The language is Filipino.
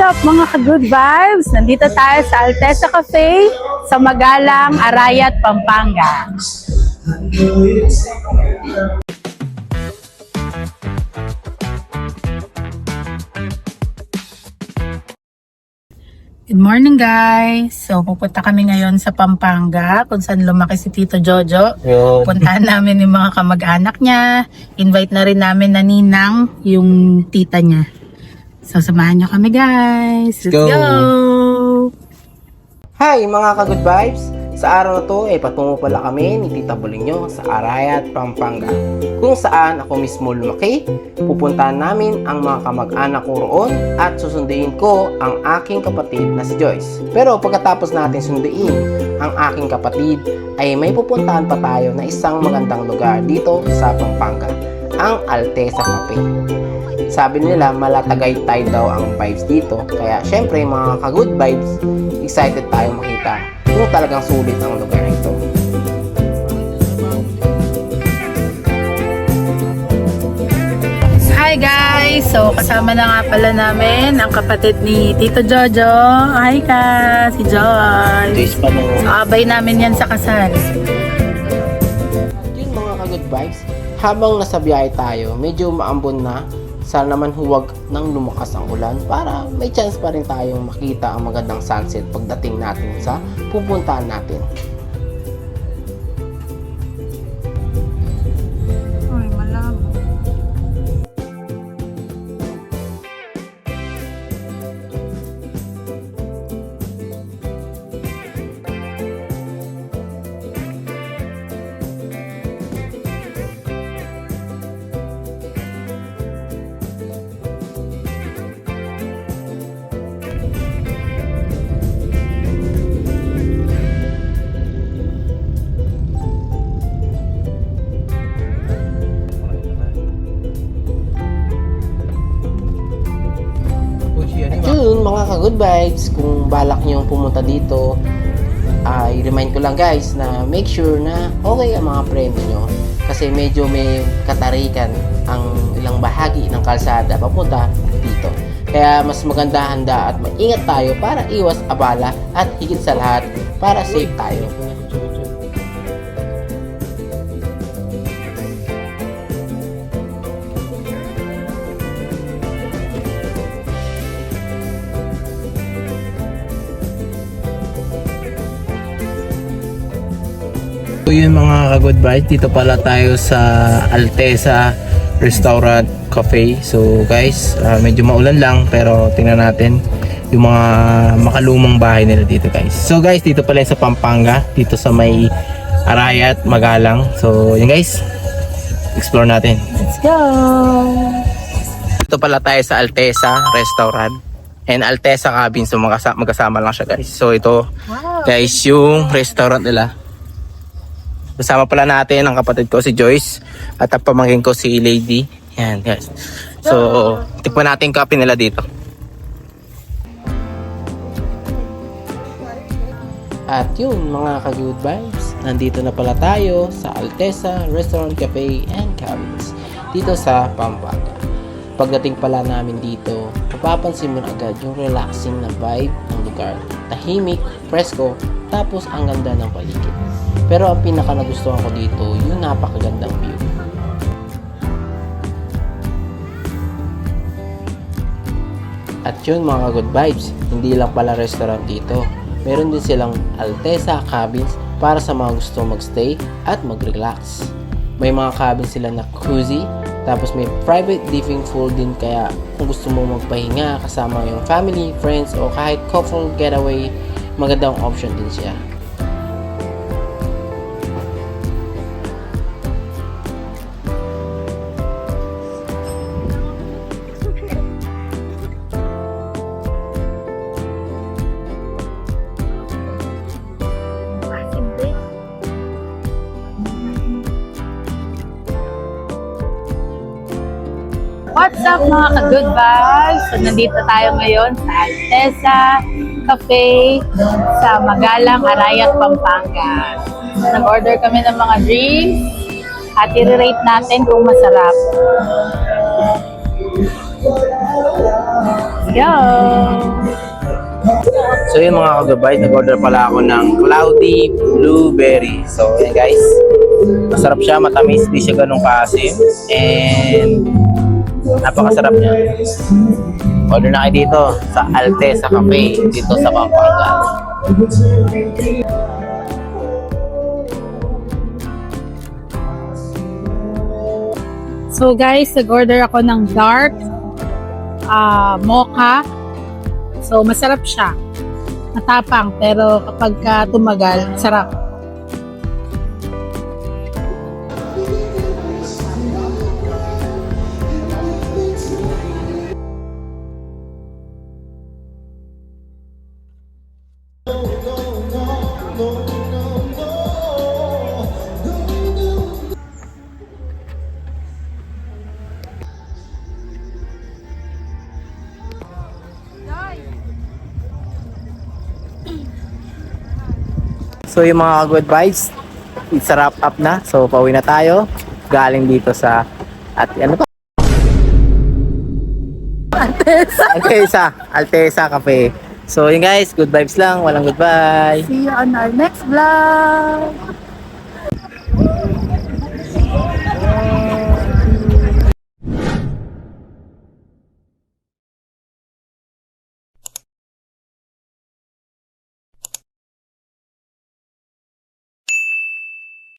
What's up mga ka-good vibes? Nandito tayo sa Alteza Cafe sa Magalang, Arayat, Pampanga. Good morning guys! So pupunta kami ngayon sa Pampanga kung saan lumaki si Tito Jojo. Puntahan namin yung mga kamag-anak niya. Invite na rin namin na ninang yung tita niya. So samahan niyo kami guys! Let's go! Hi mga ka-good vibes! Sa araw na to ay patungo pala kami ni Tita Bolinyo sa Arayat, Pampanga, kung saan ako mismo lumaki. Pupuntahan namin ang mga kamag-anak ko roon at susunduin ko ang aking kapatid na si Joyce. Pero pagkatapos natin sunduin ang aking kapatid ay may pupuntahan pa tayo na isang magandang lugar dito sa Pampanga, ang Alteza Cafe. Sabi nila malatagaytay daw ang vibes dito, kaya syempre mga ka-good vibes, excited tayo makita kung talagang sulit ang lugar na ito. Hi guys! So kasama na nga pala namin ang kapatid ni Tito Jojo. Hi ka! Si Joyce. So abay namin yan sa kasal. Yun mga ka-good vibes, habang nasa biyahe tayo, medyo maambon na. Sana naman huwag nang lumakas ang ulan para may chance pa rin tayong makita ang magandang sunset pagdating natin sa pupuntahan natin. Ay, malabo. Yun mga ka-good vibes, kung balak nyo pumunta dito, i-remind ko lang guys na make sure na okay ang mga premyo nyo, kasi medyo may katarikan ang ilang bahagi ng kalsada papunta dito. Kaya mas maganda handa at maingat tayo para iwas abala at higit sa lahat para safe tayo. So yun mga ka-good vibes, dito pala tayo sa Alteza Restaurant Cafe. So guys, medyo maulan lang pero tingnan natin yung mga makalumang bahay nila dito guys. So guys, dito pala sa Pampanga, dito sa may Arayat, Magalang. So yun guys, explore natin. Let's go! Dito pala tayo sa Alteza Restaurant and Alteza Cabin. So magkasama lang siya guys. So ito guys yung restaurant nila. Kasama pala natin ang kapatid ko si Joyce at ang pamangkin ko si Lady. Yan guys. So, tikman natin yung kape nila dito. At yun mga ka-good vibes, nandito na pala tayo sa Alteza Restaurant Cafe and Cabins dito sa Pampanga. Pagdating pala namin dito, mapapansin mo na agad yung relaxing na vibe ng lugar. Tahimik, presko, tapos ang ganda ng paligid. Pero ang pinaka nagustuhan ko dito, yung napakagandang view. At yun mga good vibes, hindi lang pala restaurant dito. Meron din silang Alteza Cabins para sa mga gusto magstay at mag-relax. May mga cabins sila na cozy, tapos may private living pool din, kaya kung gusto mo magpahinga kasama yung family, friends, o kahit couple getaway, magandang option din siya. What's up mga ka-good vibes? So nandito tayo ngayon sa Alteza Cafe sa Magalang, Arayat, Pampanga. Nag-order kami ng mga drinks at i-rate natin kung masarap. Yo! So yun mga kagabay, nag-order pala ako ng cloudy blueberry. So yan guys, masarap siya, matamis, di siya ganun kaasim. And napakasarap niya. Order na kayo dito sa Alteza Cafe, dito sa Pampanga. So guys, nag-order ako ng dark mocha. So masarap siya. Matapang pero kapag tumagal, sarap. So yung mga good vibes, it's a wrap up na. So pauwi na tayo. Galing dito sa ano pa? Alteza Cafe. So yun guys, good vibes lang, walang goodbye. See you on our next vlog!